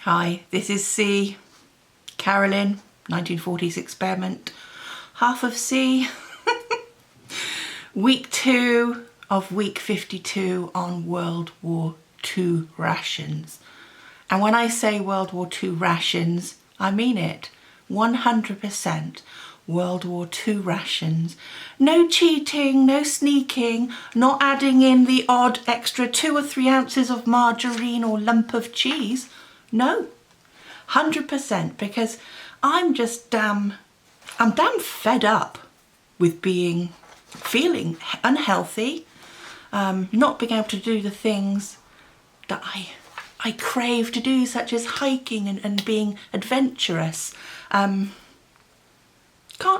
Hi, this is C. Carolyn, 1940s experiment. Half of C. Week 2 of week 52 on World War II rations. And when I say World War II rations, I mean it. 100% World War II rations. No cheating, no sneaking, not adding in the odd extra 2 or 3 ounces of margarine or lump of cheese. No, 100%, because I'm damn fed up with feeling unhealthy, not being able to do the things that I crave to do, such as hiking and being adventurous. Can't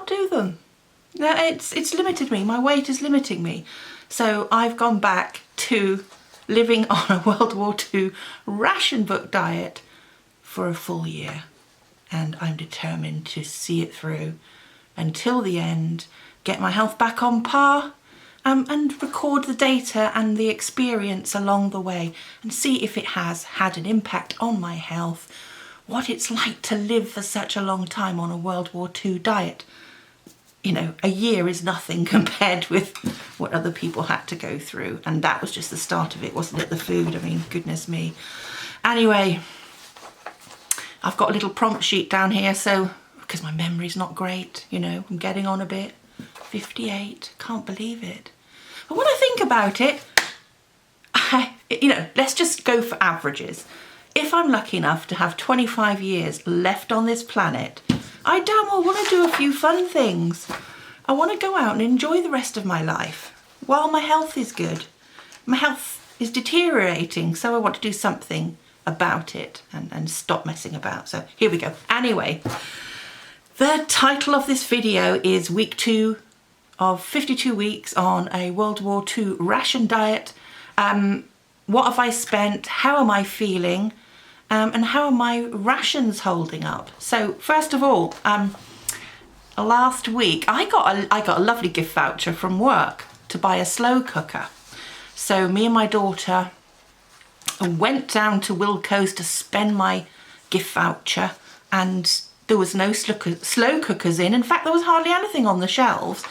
do them. No, it's limited me. My weight is limiting me. So I've gone back to living on a World War II ration book diet for a full year. And I'm determined to see it through until the end, get my health back on par, and record the data and the experience along the way and see if it has had an impact on my health, what it's like to live for such a long time on a World War II diet. You know, a year is nothing compared with what other people had to go through. And that was just the start of it, wasn't it? The food, I mean, goodness me. Anyway, I've got a little prompt sheet down here, so, because my memory's not great, you know, I'm getting on a bit. 58, can't believe it. But when I think about it, you know, let's just go for averages. If I'm lucky enough to have 25 years left on this planet, I damn well want to do a few fun things. I want to go out and enjoy the rest of my life while my health is good. My health is deteriorating, so I want to do something about it and stop messing about. So here we go. Anyway, the title of this video is week 2 of 52 weeks on a World War II ration diet. What have I spent? How am I feeling? And how are my rations holding up? So first of all, last week I got a lovely gift voucher from work to buy a slow cooker. So me and my daughter went down to Wilko's to spend my gift voucher, and there was no slow cookers in. In fact, there was hardly anything on the shelves.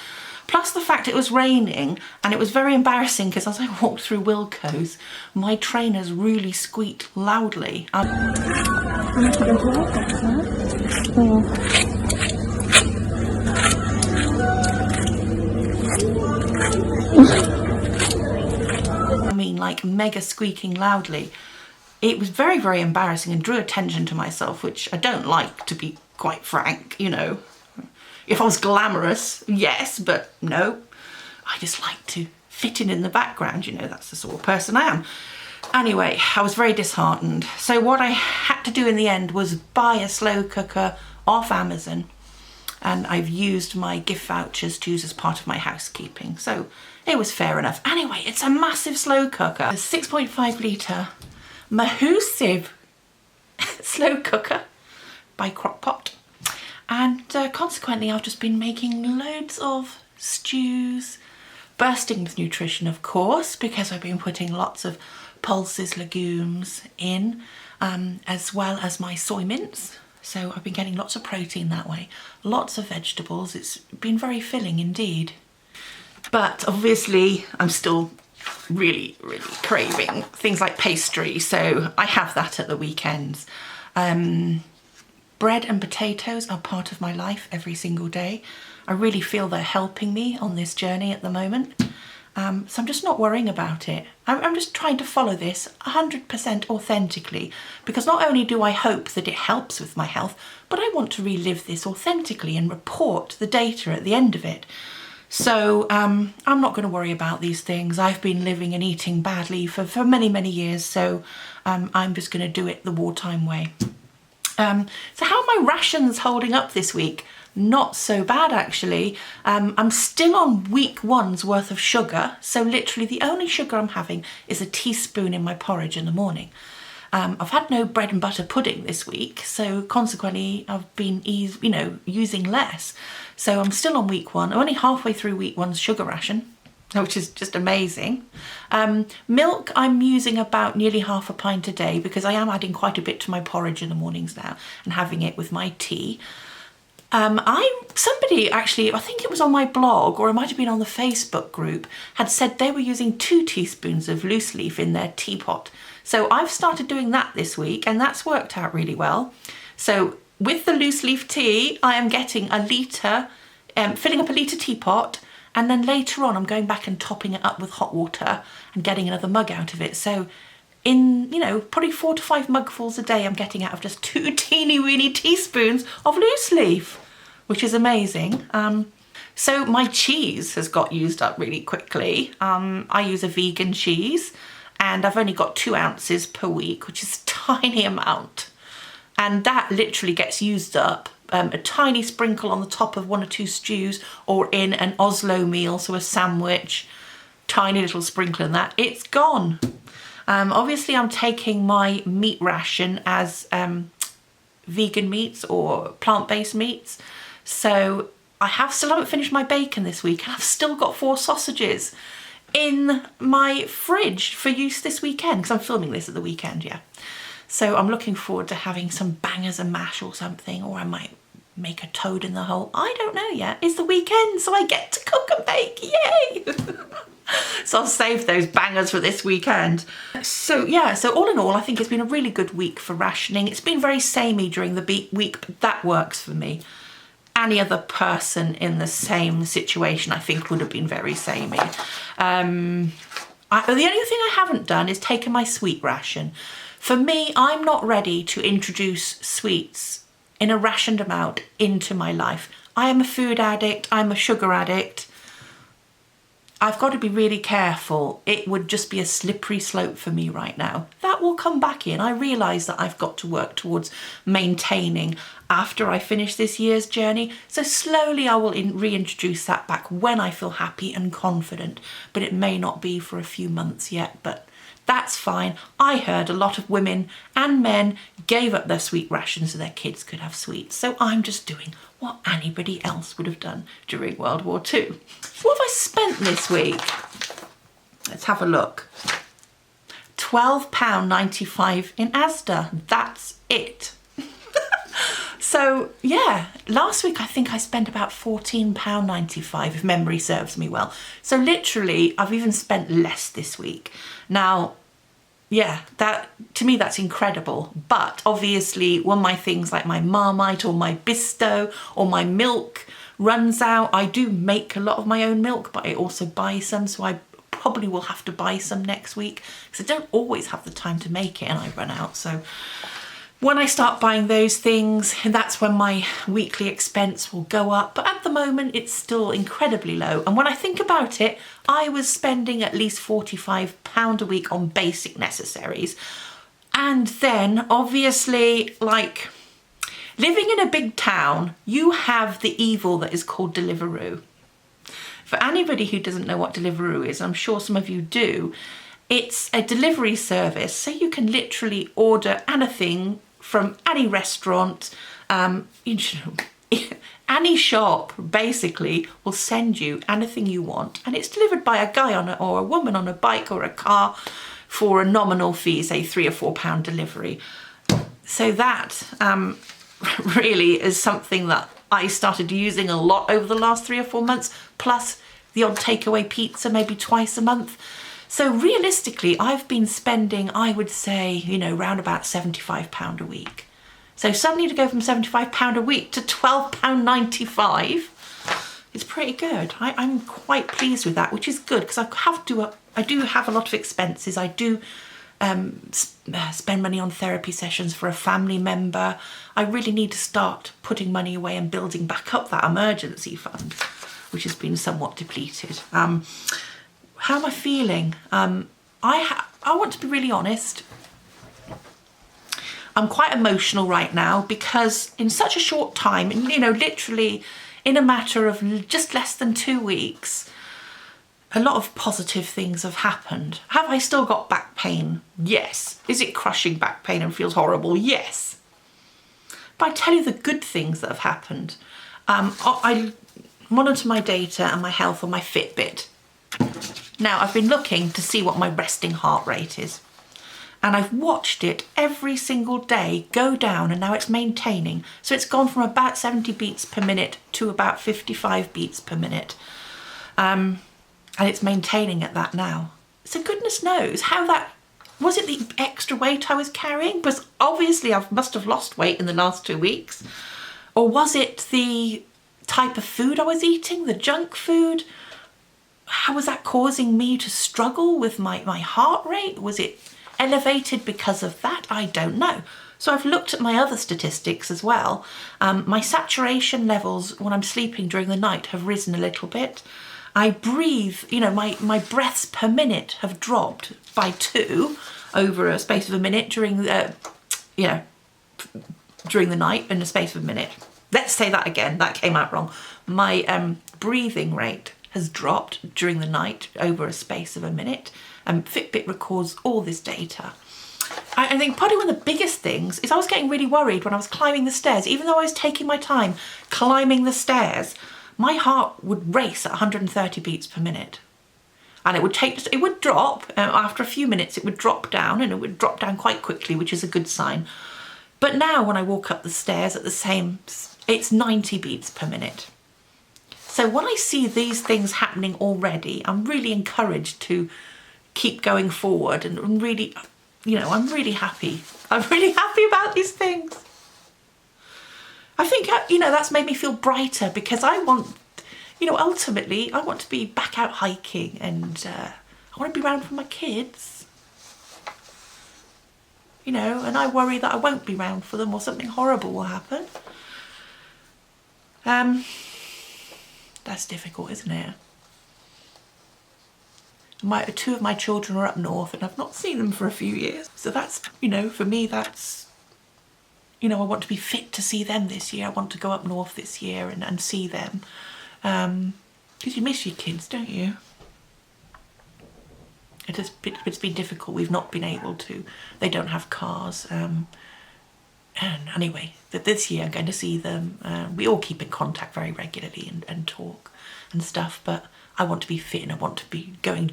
Plus the fact it was raining, and it was very embarrassing because as I walked through Wilko's, my trainers really squeaked loudly. I mean, like mega squeaking loudly. It was very, very embarrassing and drew attention to myself, which I don't like, to be quite frank, you know. If I was glamorous, yes, but no. I just like to fit in the background, you know, that's the sort of person I am. Anyway, I was very disheartened. So what I had to do in the end was buy a slow cooker off Amazon, and I've used my gift vouchers to use as part of my housekeeping. So it was fair enough. Anyway, it's a massive slow cooker, a 6.5 litre massive slow cooker by Crock-Pot. And consequently, I've just been making loads of stews, bursting with nutrition, of course, because I've been putting lots of pulses, legumes in, as well as my soy mince. So I've been getting lots of protein that way, lots of vegetables. It's been very filling indeed. But obviously, I'm still really, really craving things like pastry, so I have that at the weekends. Bread and potatoes are part of my life every single day. I really feel they're helping me on this journey at the moment. So I'm just not worrying about it. I'm just trying to follow this 100% authentically, because not only do I hope that it helps with my health, but I want to relive this authentically and report the data at the end of it. So I'm not going to worry about these things. I've been living and eating badly for many, many years, so I'm just going to do it the wartime way. So how are my rations holding up this week? Not so bad, actually. I'm still on week 1's worth of sugar, so literally the only sugar I'm having is a teaspoon in my porridge in the morning. I've had no bread and butter pudding this week, so consequently I've been using less. So I'm still on week 1. I'm only halfway through week 1's sugar ration. which is just amazing. Milk, I'm using about nearly half a pint a day because I am adding quite a bit to my porridge in the mornings now and having it with my tea. Somebody actually, I think it was on my blog or it might have been on the Facebook group, had said they were using 2 teaspoons of loose leaf in their teapot. So I've started doing that this week and that's worked out really well. So with the loose leaf tea, I am getting a litre, filling up a litre teapot, and then later on I'm going back and topping it up with hot water and getting another mug out of it. So in, probably 4 to 5 mugfuls a day I'm getting out of just 2 teeny weeny teaspoons of loose leaf, which is amazing. So my cheese has got used up really quickly. I use a vegan cheese and I've only got 2 ounces per week, which is a tiny amount. And that literally gets used up. A tiny sprinkle on the top of 1 or 2 stews or in an Oslo meal, so a sandwich, tiny little sprinkle in that, it's gone. Obviously I'm taking my meat ration as vegan meats or plant-based meats. So I still haven't finished my bacon this week and I've still got 4 sausages in my fridge for use this weekend because I'm filming this at the weekend, yeah. So I'm looking forward to having some bangers and mash or something, or I might make a toad in the hole. I don't know yet. It's the weekend, so I get to cook and bake, yay! So I'll save those bangers for this weekend. So yeah, so all in all, I think it's been a really good week for rationing. It's been very samey during the week, but that works for me. Any other person in the same situation, I think, would have been very samey. The only thing I haven't done is taken my sweet ration. For me, I'm not ready to introduce sweets in a rationed amount into my life. I am a food addict, I'm a sugar addict. I've got to be really careful. It would just be a slippery slope for me right now. That will come back in. I realise that I've got to work towards maintaining after I finish this year's journey. So slowly I will reintroduce that back when I feel happy and confident. But it may not be for a few months yet, but that's fine. I heard a lot of women and men gave up their sweet rations so their kids could have sweets. So I'm just doing what anybody else would have done during World War II. What have I spent this week? Let's have a look. £12.95 in Asda. That's it. So yeah, last week I think I spent about £14.95 if memory serves me well. So literally I've even spent less this week. Now, yeah, that to me that's incredible. But obviously when my things like my Marmite or my Bisto or my milk runs out, I do make a lot of my own milk, but I also buy some, so I probably will have to buy some next week because I don't always have the time to make it and I run out. So when I start buying those things, that's when my weekly expense will go up. But at the moment, it's still incredibly low. And when I think about it, I was spending at least £45 a week on basic necessaries. And then obviously, like living in a big town, you have the evil that is called Deliveroo. For anybody who doesn't know what Deliveroo is, I'm sure some of you do, it's a delivery service. So you can literally order anything from any restaurant, any shop basically will send you anything you want, and it's delivered by a guy or a woman on a bike or a car for a nominal fee, say £3 or £4 delivery. So that really is something that I started using a lot over the last 3 or 4 months, plus the odd takeaway pizza maybe twice a month. So realistically, I've been spending, I would say, round about £75 a week. So suddenly to go from £75 a week to £12.95 is pretty good. I'm quite pleased with that, which is good because I do have a lot of expenses. I do spend money on therapy sessions for a family member. I really need to start putting money away and building back up that emergency fund, which has been somewhat depleted. How am I feeling? I want to be really honest. I'm quite emotional right now because in such a short time, literally in a matter of just less than 2 weeks, a lot of positive things have happened. Have I still got back pain? Yes. Is it crushing back pain and feels horrible? Yes. But I tell you the good things that have happened. I monitor my data and my health on my Fitbit. Now, I've been looking to see what my resting heart rate is, and I've watched it every single day go down, and now it's maintaining. So it's gone from about 70 beats per minute to about 55 beats per minute. And it's maintaining at that now. So goodness knows how that, was it the extra weight I was carrying? Because obviously I must have lost weight in the last 2 weeks. Or was it the type of food I was eating, the junk food? How was that causing me to struggle with my heart rate? Was it elevated because of that? I don't know. So I've looked at my other statistics as well. My saturation levels when I'm sleeping during the night have risen a little bit. I breathe, you know, my breaths per minute have dropped by 2 over a space of a minute during the, during the night in the space of a minute. Let's say that again, that came out wrong. My breathing rate has dropped during the night over a space of a minute. Fitbit records all this data. I think probably one of the biggest things is I was getting really worried when I was climbing the stairs. Even though I was taking my time climbing the stairs, my heart would race at 130 beats per minute. And it would drop, after a few minutes it would drop down, and it would drop down quite quickly, which is a good sign. But now when I walk up the stairs at the same, it's 90 beats per minute. So when I see these things happening already, I'm really encouraged to keep going forward, and I'm really, I'm really happy. I'm really happy about these things. I think, that's made me feel brighter, because I want, ultimately, I want to be back out hiking, and I want to be around for my kids. And I worry that I won't be around for them, or something horrible will happen. That's difficult, isn't it? 2 of my children are up north, and I've not seen them for a few years. So that's, for me, that's, I want to be fit to see them this year. I want to go up north this year and see them. Because you miss your kids, don't you? It's been difficult. We've not been able to. They don't have cars. And anyway, this year I'm going to see them. We all keep in contact very regularly and talk and stuff, but I want to be fit, and I want to be doing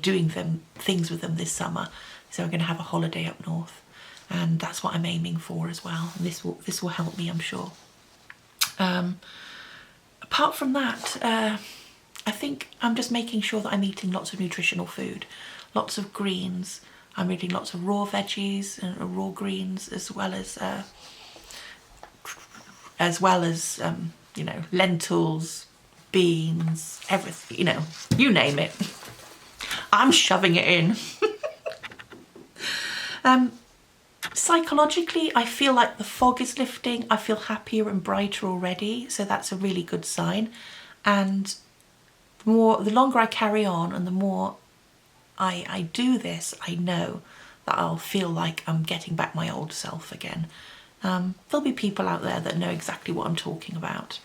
things with them this summer. So I'm going to have a holiday up north, and that's what I'm aiming for as well. And this will help me, I'm sure. Apart from that, I think I'm just making sure that I'm eating lots of nutritional food, lots of greens. I'm eating lots of raw veggies and raw greens, as well as lentils, beans, everything, you name it. I'm shoving it in. Psychologically, I feel like the fog is lifting. I feel happier and brighter already, so that's a really good sign. And the longer I carry on, and the more I do this, I know that I'll feel like I'm getting back my old self again. There'll be people out there that know exactly what I'm talking about.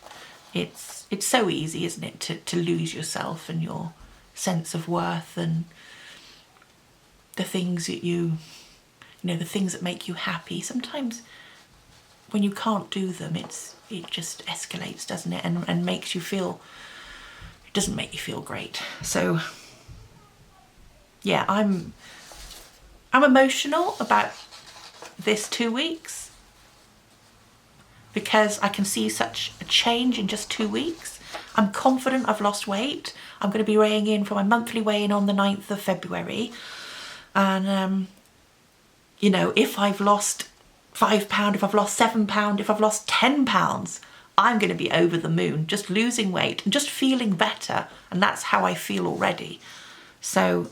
It's so easy, isn't it, to lose yourself and your sense of worth, and the things that the things that make you happy. Sometimes when you can't do them, it just escalates, doesn't it, and makes you feel, it doesn't make you feel great. So yeah, I'm emotional about this 2 weeks, because I can see such a change in just 2 weeks. I'm confident I've lost weight. I'm going to be weighing in for my monthly weigh-in on the 9th of February. And, if I've lost £5, if I've lost £7, if I've lost £10, I'm going to be over the moon, just losing weight and just feeling better. And that's how I feel already. So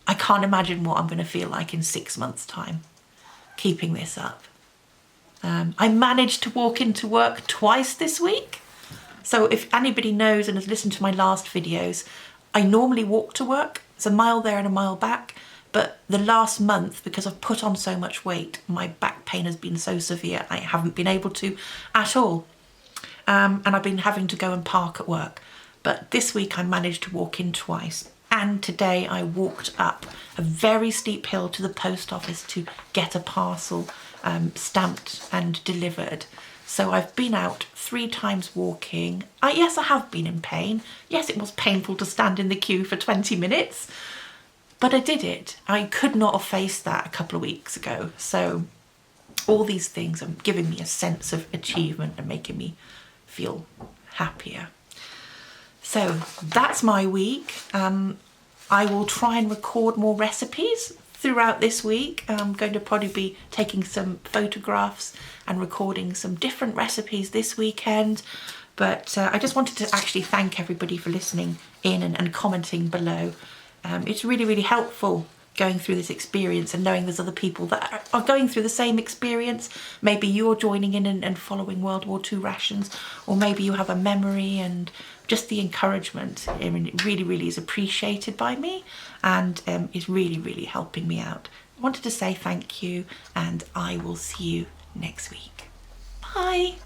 I can't imagine what I'm going to feel like in 6 months' time, keeping this up. I managed to walk into work twice this week. So if anybody knows and has listened to my last videos, I normally walk to work. It's a mile there and a mile back. But the last month, because I've put on so much weight, my back pain has been so severe, I haven't been able to at all. And I've been having to go and park at work. But this week I managed to walk in twice. And today I walked up a very steep hill to the post office to get a parcel stamped and delivered. So I've been out 3 times walking. Yes, I have been in pain. Yes, it was painful to stand in the queue for 20 minutes, but I did it. I could not have faced that a couple of weeks ago. So all these things are giving me a sense of achievement and making me feel happier. So that's my week. I will try and record more recipes throughout this week. I'm going to probably be taking some photographs and recording some different recipes this weekend. But I just wanted to actually thank everybody for listening in and commenting below. It's really, really helpful going through this experience and knowing there's other people that are going through the same experience. Maybe you're joining in and following World War II rations, or maybe you have a memory, and just the encouragement, I mean, it really, really is appreciated by me, and is really, really helping me out. I wanted to say thank you, and I will see you next week. Bye.